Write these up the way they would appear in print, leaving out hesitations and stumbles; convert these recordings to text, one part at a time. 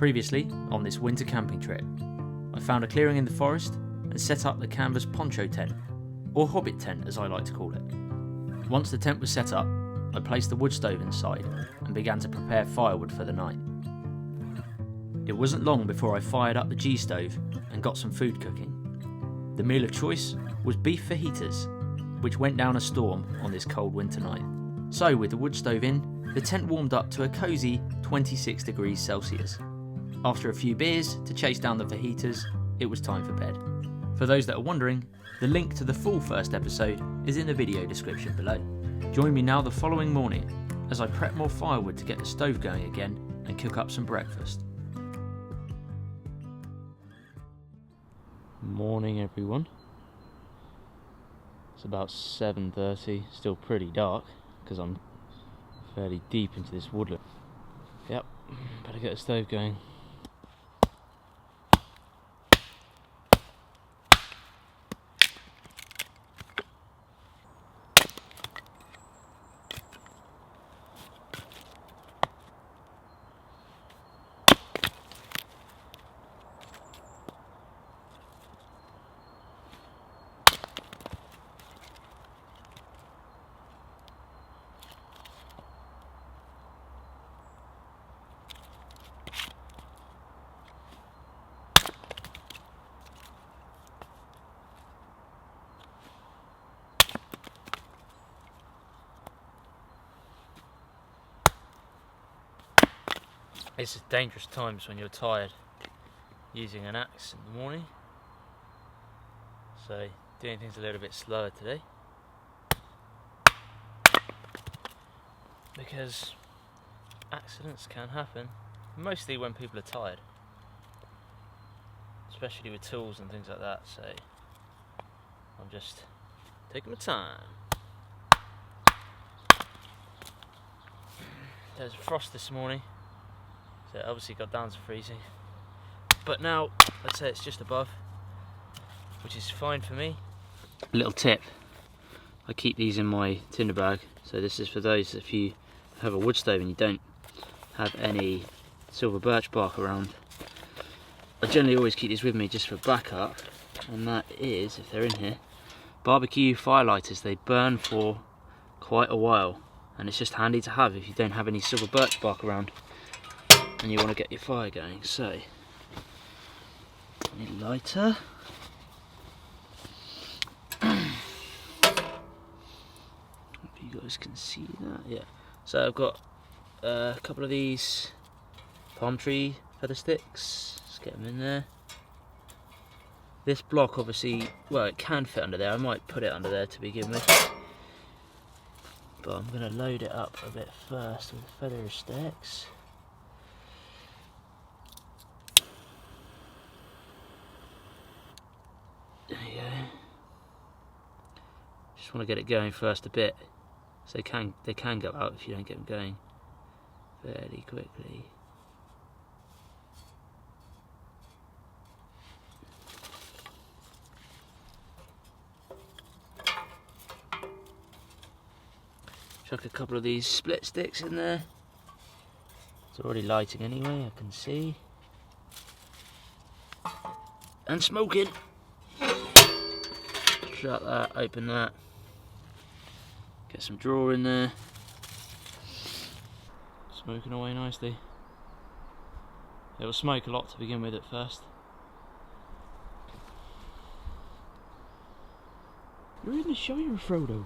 Previously, on this winter camping trip, I found a clearing in the forest and set up the canvas poncho tent, or hobbit tent as I like to call it. Once the tent was set up, I placed the wood stove inside and began to prepare firewood for the night. It wasn't long before I fired up the G-stove and got some food cooking. The meal of choice was beef fajitas, which went down a storm on this cold winter night. So with the wood stove in, the tent warmed up to a cosy 26 degrees Celsius. After a few beers to chase down the fajitas, it was time for bed. For those that are wondering, the link to the full first episode is in the video description below. Join me now the following morning as I prep more firewood to get the stove going again and cook up some breakfast. Morning everyone. It's about 7:30, still pretty dark because I'm fairly deep into this woodland. Yep, better get the stove going. It's dangerous times when you're tired using an axe in the morning, so doing things a little bit slower today because accidents can happen, mostly when people are tired, especially with tools and things like that, so I'm just taking my time. There's frost this morning, so it obviously got down to freezing, but now let's say it's just above, which is fine for me. A little tip, I keep these in my tinder bag, so this is for those if you have a wood stove and you don't have any silver birch bark around. I generally always keep these with me just for backup, and that is, if they're in here, barbecue firelighters. They burn for quite a while and it's just handy to have if you don't have any silver birch bark around and you want to get your fire going. So, need a lighter. Hope you guys can see that. Yeah. So I've got a couple of these palm tree feather sticks. Let's get them in there. This block, obviously, well, it can fit under there. I might put it under there to begin with, but I'm going to load it up a bit first with feather sticks. There you go. Just want to get it going first a bit, so they can go out if you don't get them going fairly quickly. Chuck a couple of these split sticks in there. It's already lighting anyway, I can see. And smoking. Shut that, open that. Get some drawer in there. Smoking away nicely. It will smoke a lot to begin with at first. You're in the Shire, Frodo.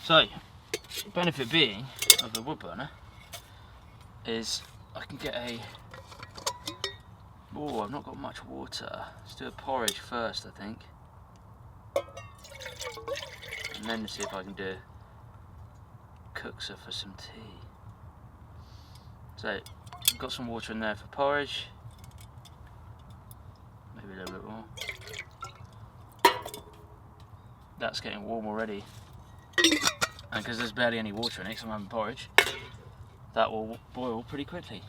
So, benefit being of the wood burner is I can get a... Oh, I've not got much water. Let's do a porridge first, I think. And then see if I can do kuksa for some tea. So, I've got some water in there for porridge. Maybe a little bit more. That's getting warm already. And because there's barely any water in it, because I'm having porridge, that will boil pretty quickly.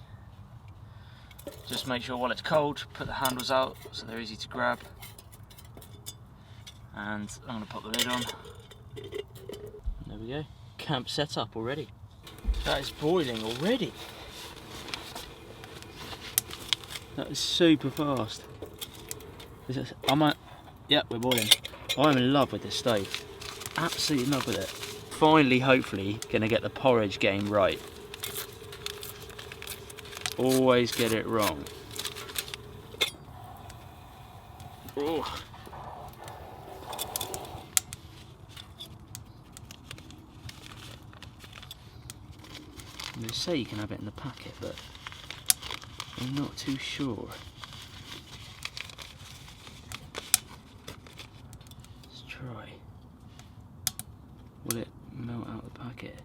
Just make sure while it's cold, put the handles out so they're easy to grab. And I'm going to pop the lid on. There we go. Camp set up already. That is boiling already. That is super fast. Yep, we're boiling. I'm in love with this stove. Absolutely in love with it. Finally, hopefully, gonna get the porridge game right. Always get it wrong. Oh. They say you can have it in the packet, but I'm not too sure. Let's try. Will it melt out the packet?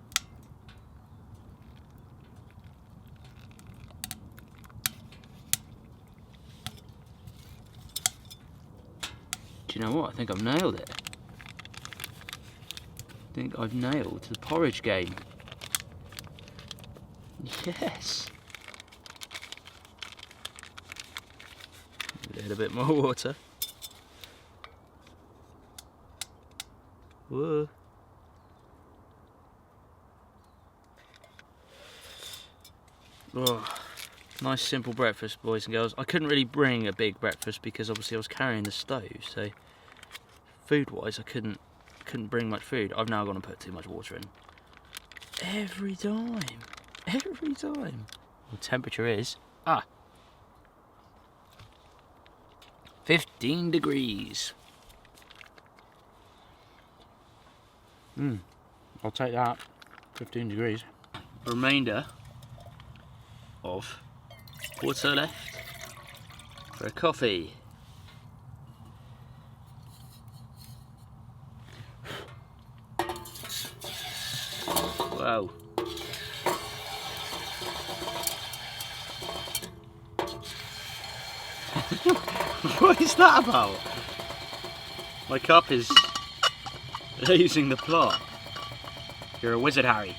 Do you know what? I think I've nailed it. I think I've nailed the porridge game. Yes! A little bit more water. Whoa! Oh, nice simple breakfast, boys and girls. I couldn't really bring a big breakfast because obviously I was carrying the stove, so food-wise I couldn't bring much food. I've now gone and put too much water in. Every time. Every time. The temperature is 15 degrees. I'll take that. 15 degrees. Remainder of water left for a coffee. Wow. What is that about? My cup is losing the plot. You're a wizard, Harry.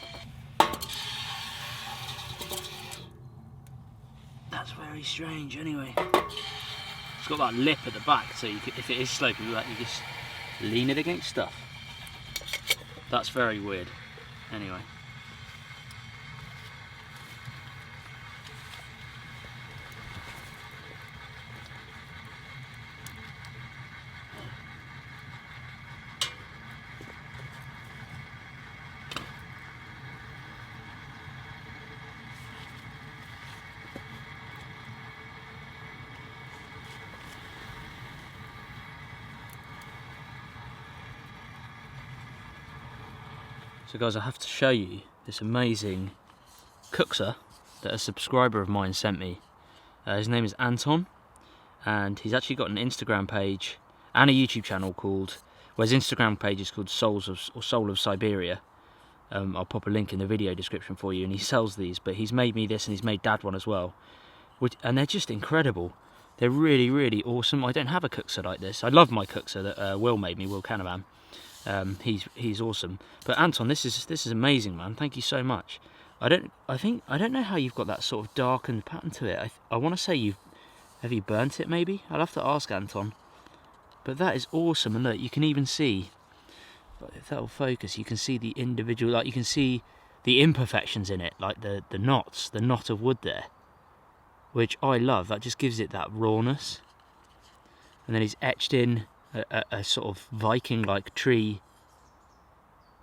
That's very strange anyway. It's got that lip at the back, so you can, if it is sloping, you just lean it against stuff. That's very weird. Anyway. So guys, I have to show you this amazing kuksa that a subscriber of mine sent me. His name is Anton, and he's actually got an Instagram page and a YouTube channel called, well, his Instagram page is called Soul of Siberia. I'll pop a link in the video description for you, and he sells these, but he's made me this and he's made Dad one as well. And they're just incredible. They're really, really awesome. I don't have a kuksa like this. I love my kuksa that Will made me, Will Canavan. He's awesome. But Anton, this is amazing, man. Thank you so much. I don't know how you've got that sort of darkened pattern to it. I want to say have you burnt it maybe? I'll have to ask Anton. But that is awesome, and look, you can even see, if that will focus, you can see the individual, like you can see the imperfections in it, like the knots, the knot of wood there, which I love. That just gives it that rawness. And then he's etched in a sort of Viking-like tree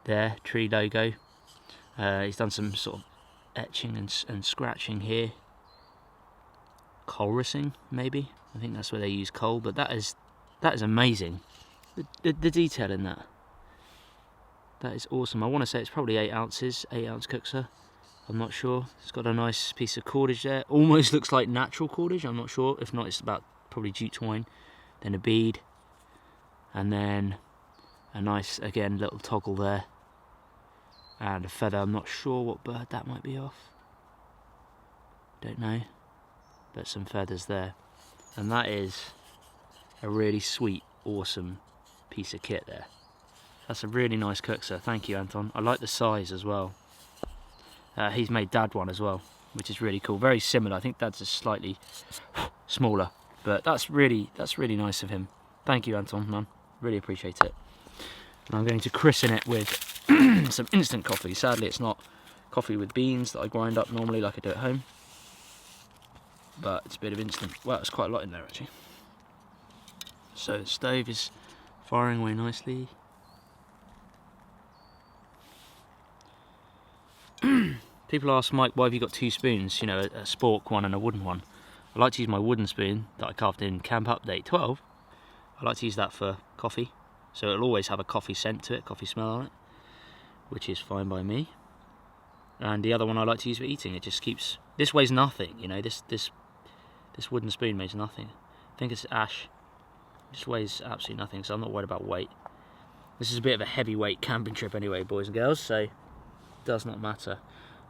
there, tree logo. He's done some sort of etching and scratching here. Colressing, maybe. I think that's where they use coal, but that is amazing. The detail in that. That is awesome. I want to say it's probably 8 ounces, 8 ounce kuksa. I'm not sure. It's got a nice piece of cordage there. Almost looks like natural cordage. I'm not sure. If not, it's about probably jute twine. Then a bead. And then a nice, again, little toggle there. And a feather. I'm not sure what bird that might be off. Don't know. But some feathers there. And that is a really sweet, awesome piece of kit there. That's a really nice kuksa. Thank you, Anton. I like the size as well. He's made Dad one as well, which is really cool. Very similar. I think Dad's is slightly smaller, but that's really nice of him. Thank you, Anton, man. Really appreciate it. And I'm going to christen it with some instant coffee. Sadly, it's not coffee with beans that I grind up normally like I do at home, but it's a bit of instant. Well, there's quite a lot in there actually. So the stove is firing away nicely. People ask, Mike, why have you got two spoons? You know, a spork one and a wooden one. I like to use my wooden spoon that I carved in Camp Update 12. I like to use that for coffee, so it'll always have a coffee scent to it, coffee smell on it, which is fine by me. And the other one I like to use for eating. It just keeps. This weighs nothing, you know. This wooden spoon weighs nothing. I think it's ash. It just weighs absolutely nothing, so I'm not worried about weight. This is a bit of a heavyweight camping trip anyway, boys and girls, so it does not matter.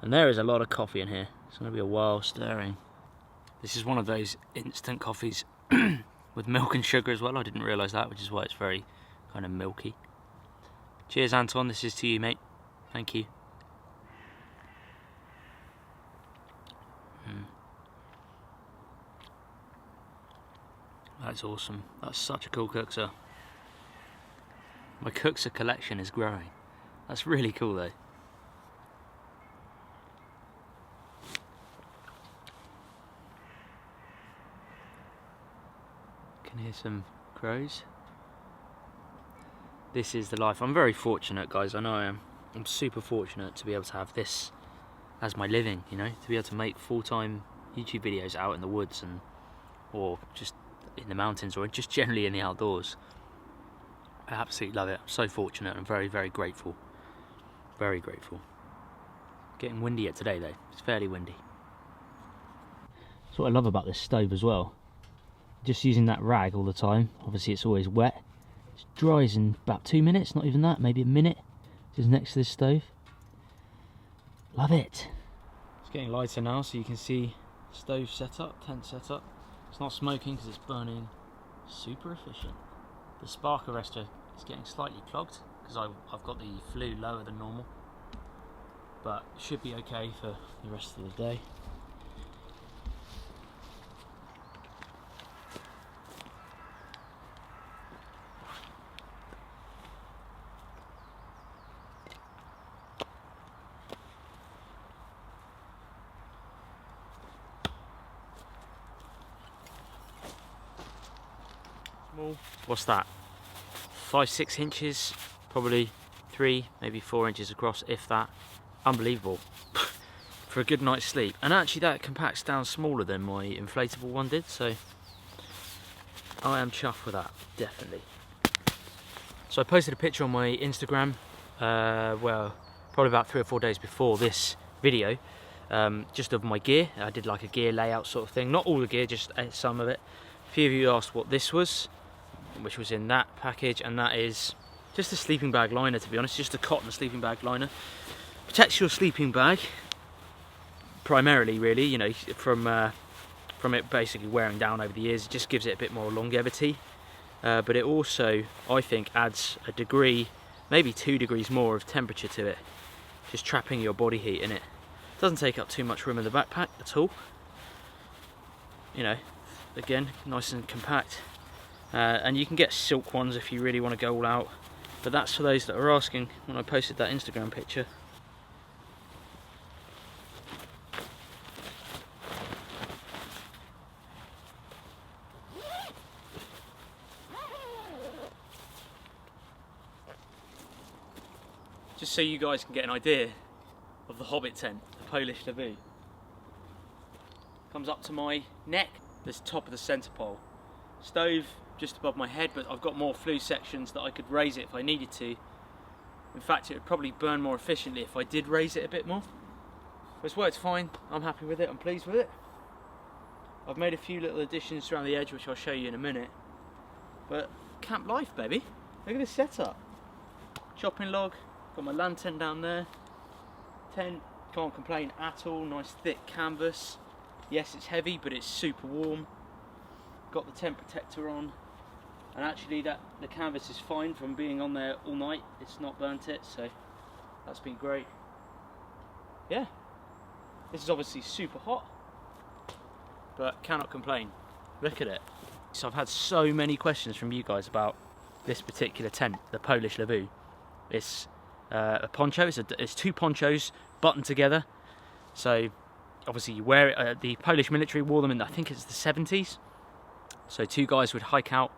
And there is a lot of coffee in here. It's going to be a while stirring. This is one of those instant coffees with milk and sugar as well. I didn't realise that, which is why it's very kind of milky. Cheers, Anton. This is to you, mate. Thank you. That's awesome. That's such a cool kuksa. My kuksa collection is growing. That's really cool though. Can hear some crows. This is the life. I'm very fortunate, guys. I know I am. I'm super fortunate to be able to have this as my living, you know, to be able to make full-time YouTube videos out in the woods and or just in the mountains or just generally in the outdoors. I absolutely love it. I'm so fortunate and very, very grateful. Very grateful. Getting windier today though. It's fairly windy. That's what I love about this stove as well. Just using that rag all the time. Obviously it's always wet. It dries in about 2 minutes, not even that, maybe a minute. Just next to this stove. Love it. It's getting lighter now, so you can see stove set up, tent set up. It's not smoking because it's burning super efficient. The spark arrestor is getting slightly clogged because I've got the flue lower than normal, but should be okay for the rest of the day. What's that? 5-6 inches, probably 3, maybe 4 inches across, if that. Unbelievable for a good night's sleep. And actually that compacts down smaller than my inflatable one did, so I am chuffed with that, definitely. So I posted a picture on my Instagram, well, probably about 3 or 4 days before this video, just of my gear. I did like a gear layout sort of thing, not all the gear, just some of it. A few of you asked what this was, which was in that package, and that is just a sleeping bag liner, to be honest, just a cotton sleeping bag liner. Protects your sleeping bag, primarily really, you know, from it basically wearing down over the years. It just gives it a bit more longevity, but it also, I think, adds a degree, maybe 2 degrees more of temperature to it, just trapping your body heat in it. Doesn't take up too much room in the backpack at all, you know, again, nice and compact. And you can get silk ones if you really want to go all out, but that's for those that are asking when I posted that Instagram picture. Just so you guys can get an idea of the hobbit tent, the Polish Levu. Comes up to my neck, this top of the centre pole. Stove just above my head, but I've got more flue sections that I could raise it if I needed to. In fact, it would probably burn more efficiently if I did raise it a bit more. But it's worked fine. I'm happy with it. I'm pleased with it. I've made a few little additions around the edge, which I'll show you in a minute. But camp life, baby. Look at this setup. Chopping log. Got my lantern down there. Tent. Can't complain at all. Nice thick canvas. Yes, it's heavy, but it's super warm. Got the tent protector on. And actually the canvas is fine from being on there all night. It's not burnt it, so that's been great. Yeah, This is obviously super hot, but cannot complain. Look at it. So I've had so many questions from you guys about this particular tent, the Polish Lewu. It's a poncho, it's 2 ponchos buttoned together. So obviously you wear it, the Polish military wore them in, I think it's the 70s. So 2 guys would hike out,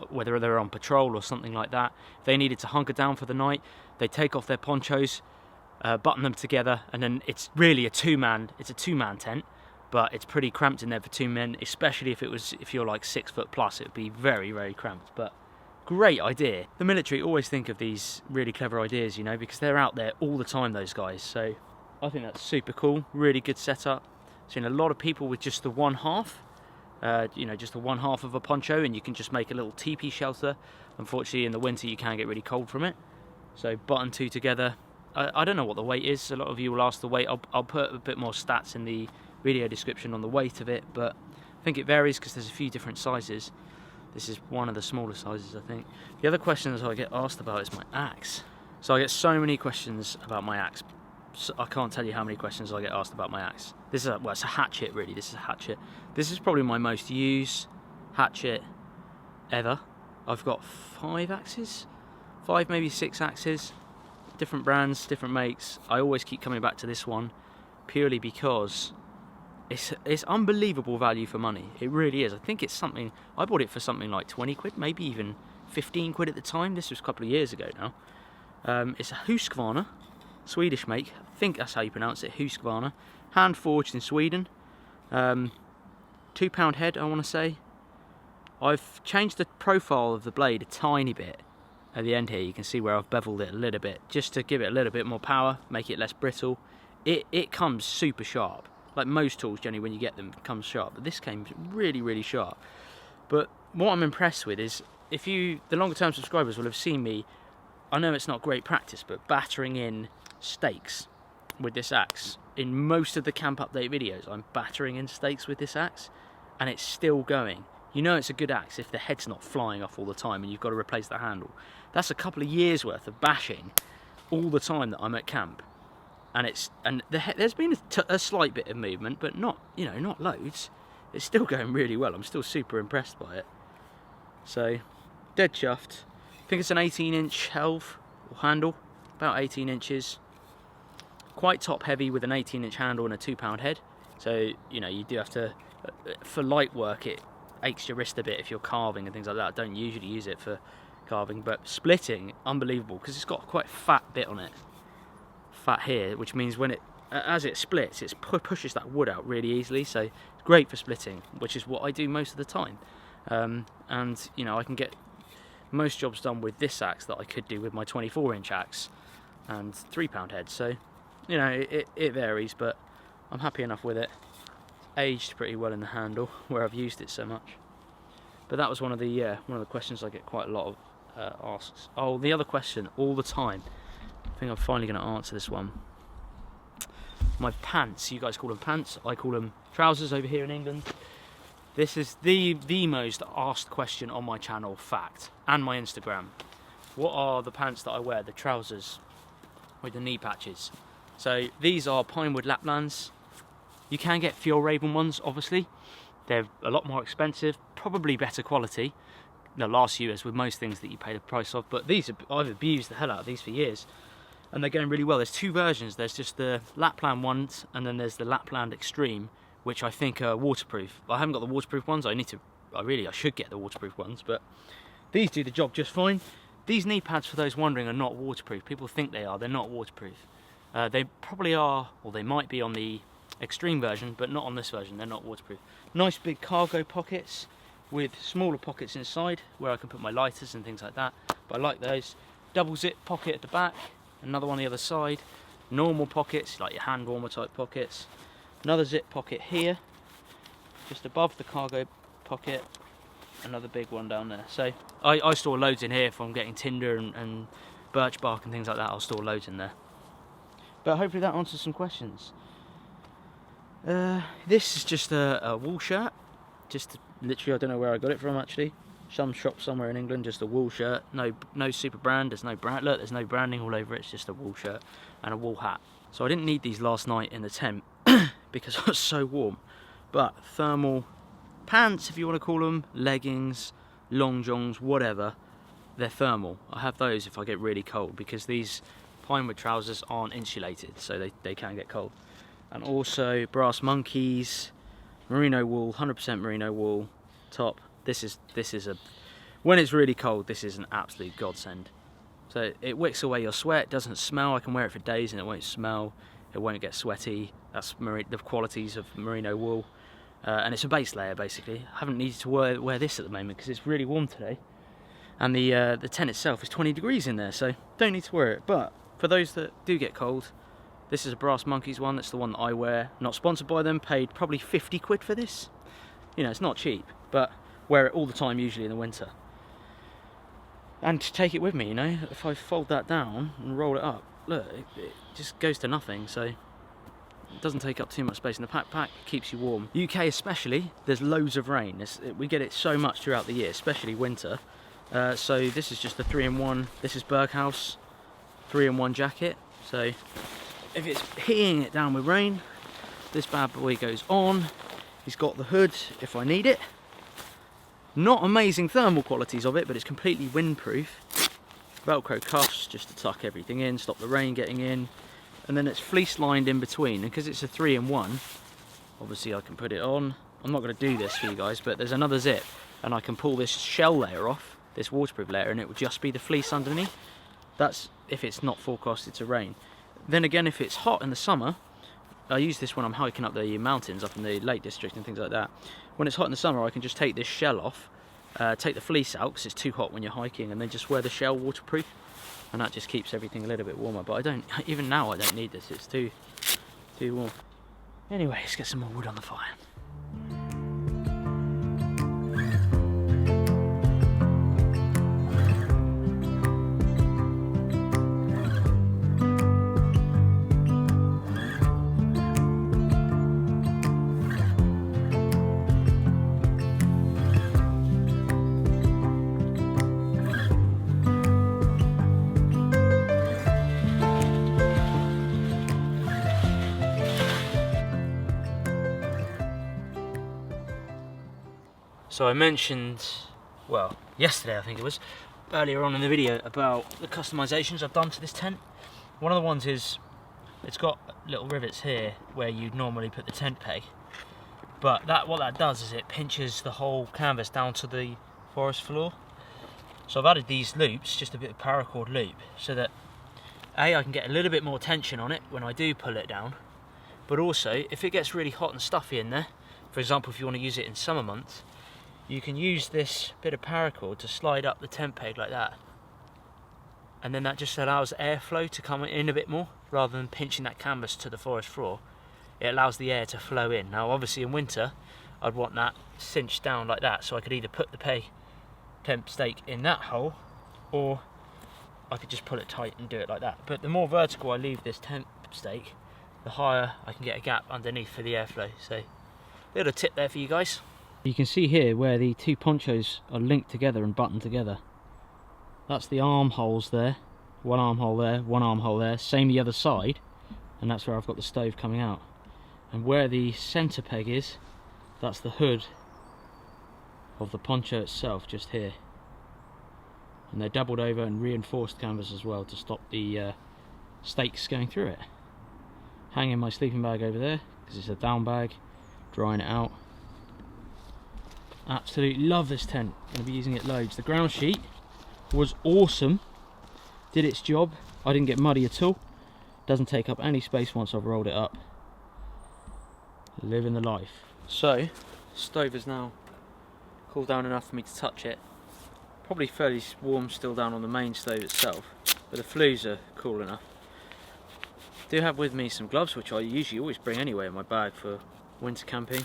whether they're on patrol or something like that. If they needed to hunker down for the night, they'd take off their ponchos, button them together, and then it's really a two-man tent, but it's pretty cramped in there for 2 men, especially if you're like 6 foot plus, it would be very, very cramped. But great idea. The military always think of these really clever ideas, you know, because they're out there all the time, those guys. So I think that's super cool, really good setup. Seen a lot of people with just the one half, you know, just the one half of a poncho, and you can just make a little teepee shelter. Unfortunately in the winter you can get really cold from it. So button 2 together. I don't know what the weight is. A lot of you will ask the weight. I'll put a bit more stats in the video description on the weight of it, but I think it varies because there's a few different sizes. This is one of the smaller sizes, I think. The other questions I get asked about is my axe. So I get so many questions about my axe. So I can't tell you how many questions I get asked about my axe. This is well, it's a hatchet really. This is a hatchet. This is probably my most used hatchet ever. I've got 5 axes, 5 maybe 6 axes. Different brands, different makes. I always keep coming back to this one purely because it's unbelievable value for money. It really is. I think it's something, I bought it for something like 20 quid, maybe even 15 quid at the time. This was a couple of years ago now. It's a Husqvarna, Swedish make. I think that's how you pronounce it, Husqvarna. Hand forged in Sweden. £2 head, I want to say. I've changed the profile of the blade a tiny bit. At the end here you can see where I've beveled it a little bit, just to give it a little bit more power, make it less brittle. It comes super sharp. Like most tools generally when you get them, it comes sharp, but this came really, really sharp. But what I'm impressed with is, the longer term subscribers will have seen me, I know it's not great practice, but battering in stakes with this axe. In most of the camp update videos I'm battering in stakes with this axe, and it's still going. You know it's a good axe if the head's not flying off all the time and you've got to replace the handle. That's a couple of years worth of bashing all the time that I'm at camp, and there's been a slight bit of movement, but not loads. It's still going really well. I'm still super impressed by it. So dead chuffed. I think it's an 18-inch shelf or handle, about 18 inches. Quite top heavy with an 18-inch handle and a £2 head. So you know you do have to, for light work, it aches your wrist a bit if you're carving and things like that. I don't usually use it for carving, but splitting, unbelievable, because it's got quite a fat bit on it, fat here, which means when as it splits, it pushes that wood out really easily. So it's great for splitting, which is what I do most of the time. And you know I can get most jobs done with this axe that I could do with my 24-inch axe and £3 head. So you know it varies, but I'm happy enough with it. Aged pretty well in the handle where I've used it so much. But that was one of the questions I get quite a lot of asks. Oh, the other question all the time, I think I'm finally going to answer this one. My pants, you guys call them pants, I call them trousers over here in England. This is the most asked question on my channel, fact, and my Instagram. What are the pants that I wear, the trousers with the knee patches? So these are Pinewood Laplands. You can get Fjallraven ones, obviously. They're a lot more expensive, probably better quality. They'll last you, as with most things that you pay the price of, but I've abused the hell out of these for years, and they're going really well. There's 2 versions. There's just the Lapland ones, and then there's the Lapland Extreme, which I think are waterproof. I haven't got the waterproof ones. I should get the waterproof ones, but these do the job just fine. These knee pads, for those wondering, are not waterproof. People think they are. They're not waterproof. They probably are, or they might be on the Extreme version, but not on this version. They're not waterproof. Nice big cargo pockets with smaller pockets inside where I can put my lighters and things like that, but I like those. Double zip pocket at the back, another one on the other side. Normal pockets like your hand warmer type pockets. Another zip pocket here just above the cargo pocket, another big one down there. So I store loads in here. If I'm getting tinder and birch bark and things like that, I'll store loads in there. But hopefully that answers some questions. This is just a wool shirt. Just literally, I don't know where I got it from actually. Some shop somewhere in England, just a wool shirt. No super brand. There's no brand. Look, there's no branding all over it. It's just a wool shirt and a wool hat. So I didn't need these last night in the tent because I was so warm. But thermal pants, if you want to call them, leggings, long johns, whatever, they're thermal. I have those if I get really cold, because these pinewood trousers aren't insulated, so they can get cold. And also brass monkeys, merino wool, 100% merino wool top. This is a, when it's really cold, this is an absolute godsend. So it wicks away your sweat, doesn't smell. I can wear it for days and it won't smell, it won't get sweaty. That's the qualities of merino wool. And it's a base layer basically. I haven't needed to wear this at the moment because it's really warm today. And the tent itself is 20 degrees in there, so don't need to wear it. But for those that do get cold, this is a Brass Monkeys one. That's the one that I wear. Not sponsored by them, paid probably 50 quid for this. You know, it's not cheap, but wear it all the time, usually in the winter. And to take it with me, you know, if I fold that down and roll it up, look, it just goes to nothing, so it doesn't take up too much space in the backpack, it keeps you warm. UK especially, there's loads of rain. We get it so much throughout the year, especially winter. So this is just the 3-in-1, this is Burke 3-in-1 jacket. So if it's hitting it down with rain, this bad boy goes on. He's got the hood if I need it. Not amazing thermal qualities of it, but it's completely windproof. Velcro cuffs just to tuck everything in, stop the rain getting in. And then it's fleece lined in between, and because it's a 3-in-1, obviously I can put it on. I'm not going to do this for you guys, but there's another zip and I can pull this shell layer off, this waterproof layer, and it will just be the fleece underneath. That's if it's not forecasted to rain. Then again, if it's hot in the summer, I use this when I'm hiking up the mountains up in the Lake District and things like that. When it's hot in the summer, I can just take this shell off, take the fleece out because it's too hot when you're hiking, and then just wear the shell waterproof, and that just keeps everything a little bit warmer. But I don't, even now I don't need this, it's too warm. Anyway, let's get some more wood on the fire. So I mentioned, well, yesterday I think it was, earlier on in the video, about the customizations I've done to this tent. One of the ones is, it's got little rivets here where you'd normally put the tent peg, but what that does is it pinches the whole canvas down to the forest floor. So I've added these loops, just a bit of paracord loop, so that I can get a little bit more tension on it when I do pull it down, but also if it gets really hot and stuffy in there, for example if you want to use it in summer months, you can use this bit of paracord to slide up the tent peg like that, and then that just allows airflow to come in a bit more rather than pinching that canvas to the forest floor. It allows the air to flow in. Now obviously in winter I'd want that cinched down like that, so I could either put the tent stake in that hole, or I could just pull it tight and do it like that. But the more vertical I leave this tent stake, the higher I can get a gap underneath for the airflow. So little tip there for you guys. You can see here where the two ponchos are linked together and buttoned together. That's the armholes there. One armhole there, one armhole there. Same the other side. And that's where I've got the stove coming out. And where the centre peg is, that's the hood of the poncho itself, just here. And they're doubled over and reinforced canvas as well to stop the stakes going through it. Hanging my sleeping bag over there, because it's a down bag. Drying it out. Absolutely love this tent, going to be using it loads. The ground sheet was awesome, did its job. I didn't get muddy at all, doesn't take up any space once I've rolled it up. Living the life. So, stove is now cooled down enough for me to touch it. Probably fairly warm still down on the main stove itself, but the flues are cool enough. Do have with me some gloves, which I usually always bring anyway in my bag for winter camping.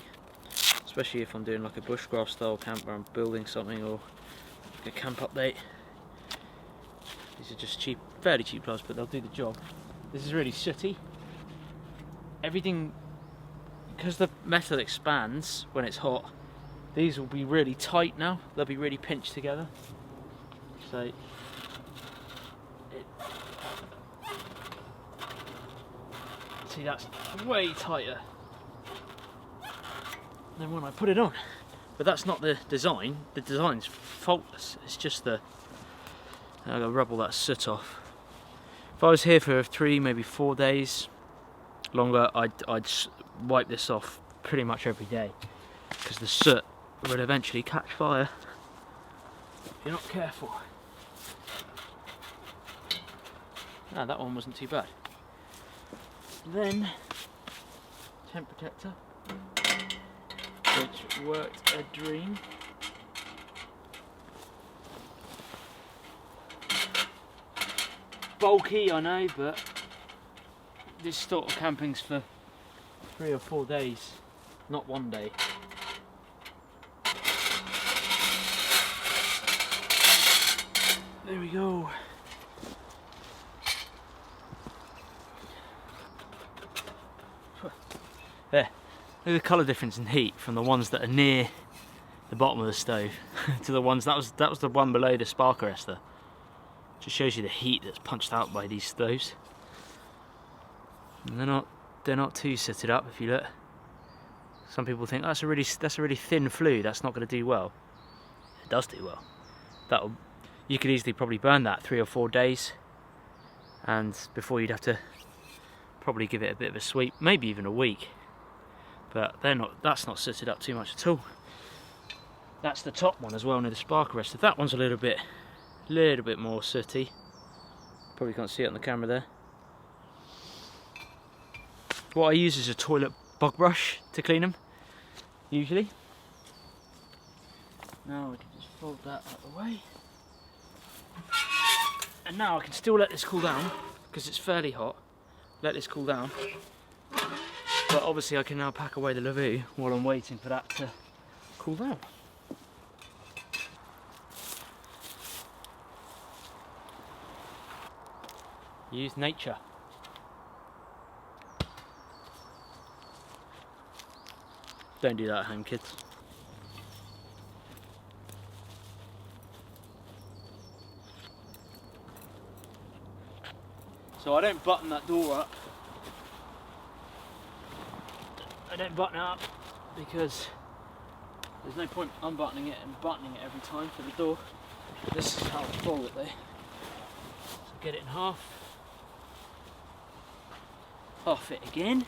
Especially if I'm doing like a bushcraft style camp where I'm building something, or like a camp update. These are just cheap, fairly cheap gloves, but they'll do the job. This is really sooty. Everything, because the metal expands when it's hot, these will be really tight now. They'll be really pinched together. So, see, that's way tighter than when I put it on. But that's not the design. The design's faultless. It's just the... I've got to rub all that soot off. If I was here for 3, maybe 4 days longer, I'd wipe this off pretty much every day, because the soot will eventually catch fire if you're not careful. Ah, that one wasn't too bad. Then, tent protector, which worked a dream. Bulky, I know, but this sort of camping's for 3 or 4 days, not 1 day. There we go. There, look at the colour difference in heat from the ones that are near the bottom of the stove to the ones that was the one below the spark arrestor. Just shows you the heat that's punched out by these stoves. And they're not too sooted up if you look. Some people think that's a really thin flue, that's not going to do well. It does do well. You could easily probably burn that 3 or 4 days, and before you'd have to probably give it a bit of a sweep, maybe even a week. But that's not sooted up too much at all. That's the top one as well near the spark arrestor. That one's a little bit more sooty. Probably can't see it on the camera there. What I use is a toilet bog brush to clean them, usually. Now we can just fold that out of the way. And now I can still let this cool down, because it's fairly hot. Let this cool down. But obviously I can now pack away the lavoo while I'm waiting for that to cool down. Use nature. Don't do that at home, kids. So I don't button that door up. I don't button it up because there's no point unbuttoning it and buttoning it every time for the door. This is how I fold it though. So get it in half. Half it again.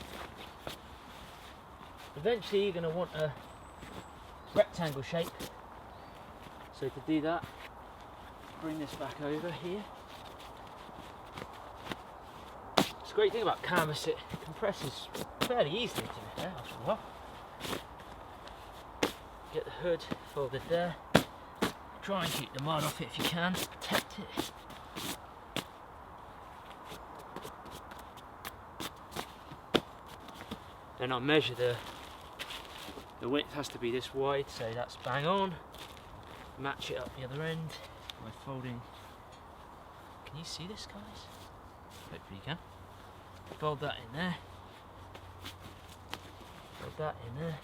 Eventually you're going to want a rectangle shape. So to do that, bring this back over here. It's a great thing about canvas, it compresses fairly easily to be fair after a while. Get the hood folded there. Try and keep the mud off it if you can, protect it. Then I'll measure the width has to be this wide, so that's bang on. Match it up the other end by folding. Can you see this, guys? Hopefully you can. Fold that in there. Fold that in there.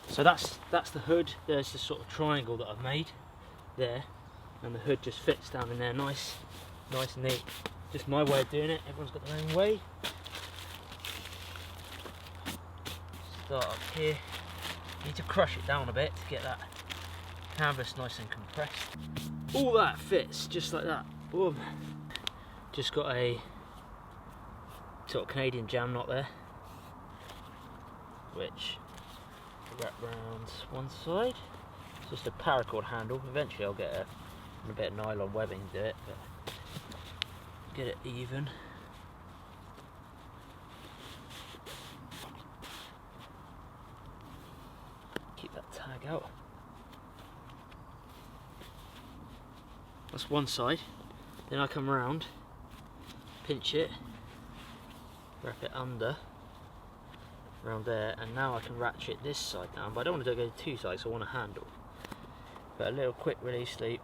So that's the hood. There's the sort of triangle that I've made there, and the hood just fits down in there, nice and neat. Just my way of doing it. Everyone's got their own way. Start up here. You need to crush it down a bit to get that canvas nice and compressed. All that fits just like that. Boom. Just got a sort of Canadian jam knot there, which wrap round one side. It's just a paracord handle. Eventually I'll get a bit of nylon webbing to do it, but get it even. Keep that tag out. That's one side. Then I come round, pinch it, wrap it under, around there, and now I can ratchet this side down, but I don't want to go two sides, so I want a handle. But a little quick release loop,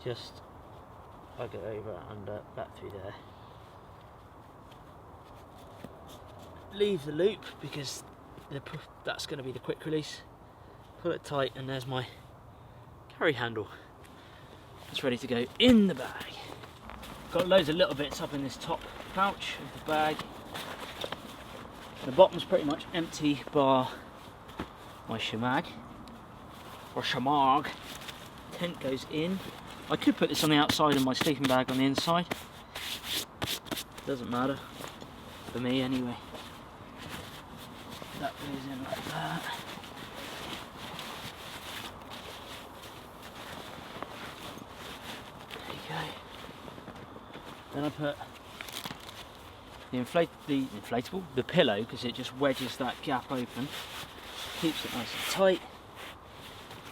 just I go over, under, back through there. Leave the loop because that's going to be the quick release. Pull it tight, and there's my carry handle. It's ready to go in the bag. Got loads of little bits up in this top pouch of the bag. The bottom's pretty much empty bar my shamag, or shamag. Tent goes in. I could put this on the outside and my sleeping bag on the inside. Doesn't matter, for me anyway. That goes in like that. There you go. Then I put the pillow, because it just wedges that gap open, keeps it nice and tight.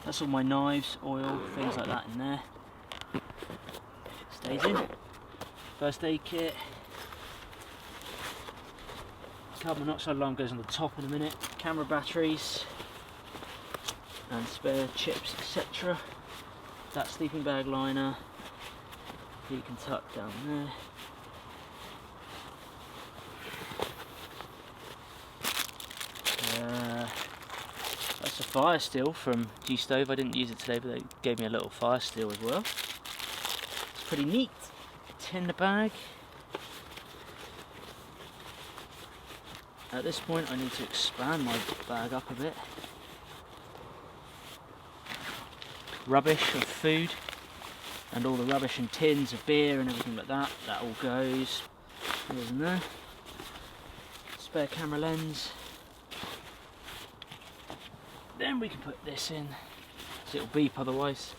That's all my knives, oil, things like that in there. Stays in. First aid kit. Carbon monoxide alarm goes on the top in a minute. Camera batteries and spare chips, etc. That sleeping bag liner you can tuck down there. That's a fire steel from Woodstove. I didn't use it today, but they gave me a little fire steel as well. It's pretty neat. Tinder bag. At this point I need to expand my bag up a bit. Rubbish of food and all the rubbish and tins of beer and everything like that, that all goes in there. Spare camera lens. Then we can put this in, so it'll beep otherwise.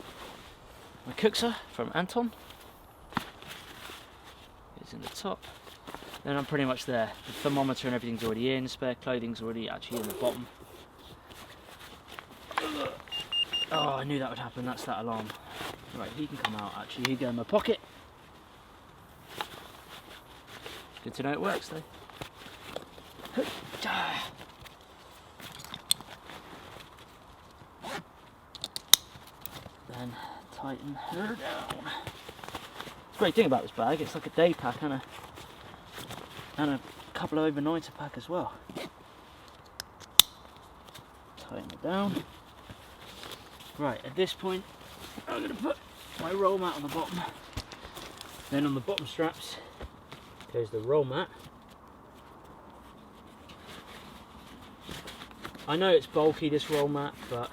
My kuksa from Anton is in the top. Then I'm pretty much there. The thermometer and everything's already in, spare clothing's already actually in the bottom. Oh, I knew that would happen, that's that alarm. Right, he can come out actually, he go in my pocket. Good to know it works though. Then tighten her down. Great thing about this bag, it's like a day pack and a couple of overnighter pack as well. Tighten it down. Right, at this point I'm going to put my roll mat on the bottom. Then on the bottom straps goes the roll mat. I know it's bulky, this roll mat, but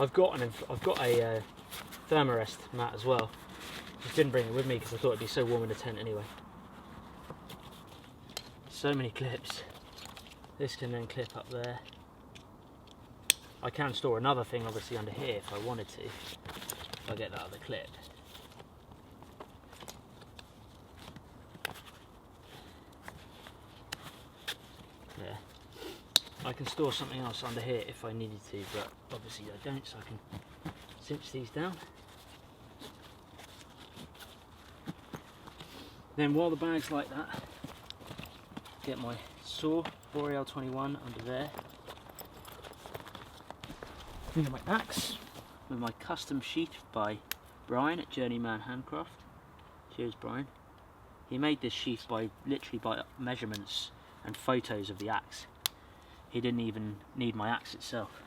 I've got a thermarest mat as well. Just didn't bring it with me because I thought it'd be so warm in the tent anyway. So many clips. This can then clip up there. I can store another thing obviously under here if I wanted to, if I get that other clip. Yeah. I can store something else under here if I needed to, but obviously I don't, so I can cinch these down. Then while the bag's like that, get my saw, Boreal 21 under there. Then my axe with my custom sheath by Brian at Journeyman Handcraft. Cheers, Brian. He made this sheath literally by measurements and photos of the axe. He didn't even need my axe itself.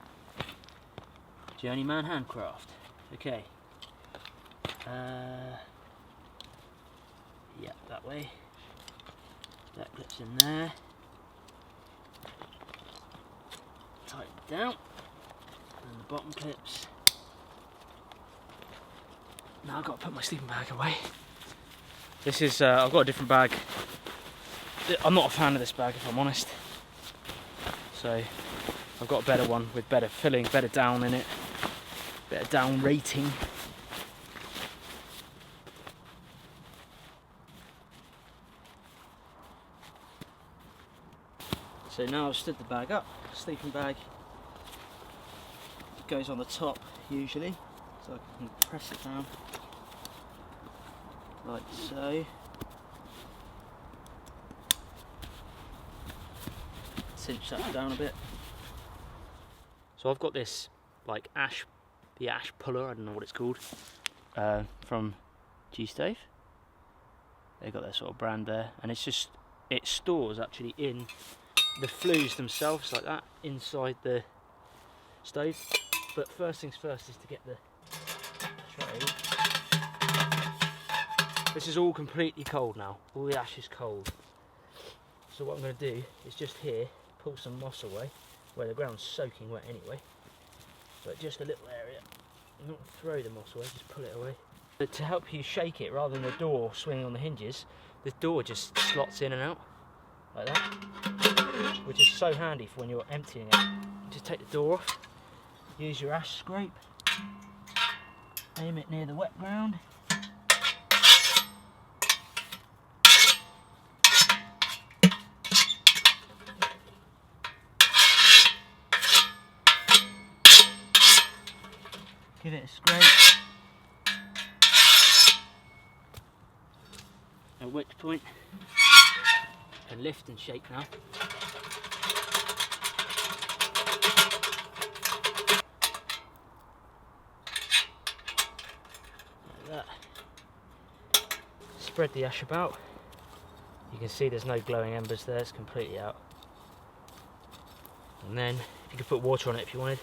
Journeyman Handcraft. Okay. Yeah, that way. That clips in there. Tighten it down. And the bottom clips. Now I've got to put my sleeping bag away. This is, I've got a different bag. I'm not a fan of this bag if I'm honest. So I've got a better one with better filling, better down in it, better down rating. So now I've stood the bag up, sleeping bag goes on the top usually, so I can press it down like so. Cinch that down a bit. So I've got this like the ash puller, I don't know what it's called, from Woodstove. They've got their sort of brand there, and it's just, it stores actually in the flues themselves like that inside the stove. But first things first is to get the tray. This is all completely cold now, all the ash is cold. So what I'm going to do is just here pull some moss away where the ground's soaking wet anyway, but just a little area. Not throw the moss away, just pull it away. But to help you shake it rather than the door swinging on the hinges, this door just slots in and out like that, which is so handy for when you're emptying it. Just take the door off, use your ash scrape, aim it near the wet ground. Give it a scrape, at which point you can lift and shake now. Like that. Spread the ash about. You can see there's no glowing embers there, it's completely out. And then you can put water on it if you wanted.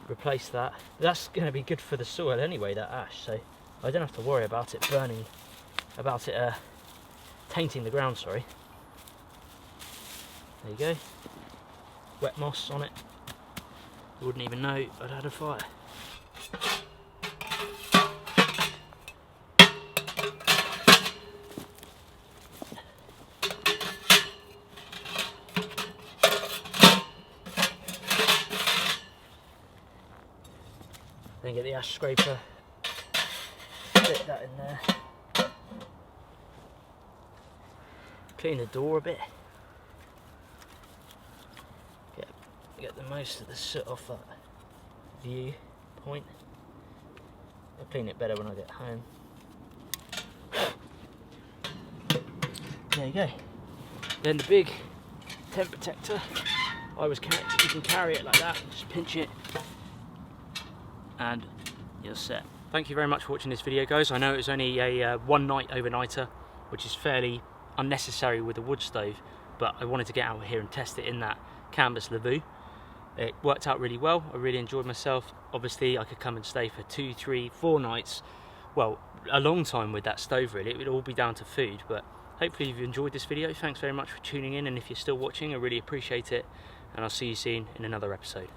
Replace that. That's going to be good for the soil anyway, that ash, so I don't have to worry about it burning, about it tainting the ground, sorry. There you go. Wet moss on it. I wouldn't even know I'd had a fire. Then get the ash scraper, stick that in there, clean the door a bit, get the most of the soot off that view point. I'll clean it better when I get home. There you go. Then the big tent protector, you can carry it like that, just pinch it, and you're set. Thank you very much for watching this video, guys. I know it was only a one night overnighter, which is fairly unnecessary with a wood stove, but I wanted to get out here and test it in that canvas lavoo. It worked out really well. I really enjoyed myself. Obviously I could come and stay for 2, 3, 4 nights, well, a long time with that stove really. It would all be down to food, but hopefully you've enjoyed this video. Thanks very much for tuning in, and if you're still watching, I really appreciate it, and I'll see you soon in another episode.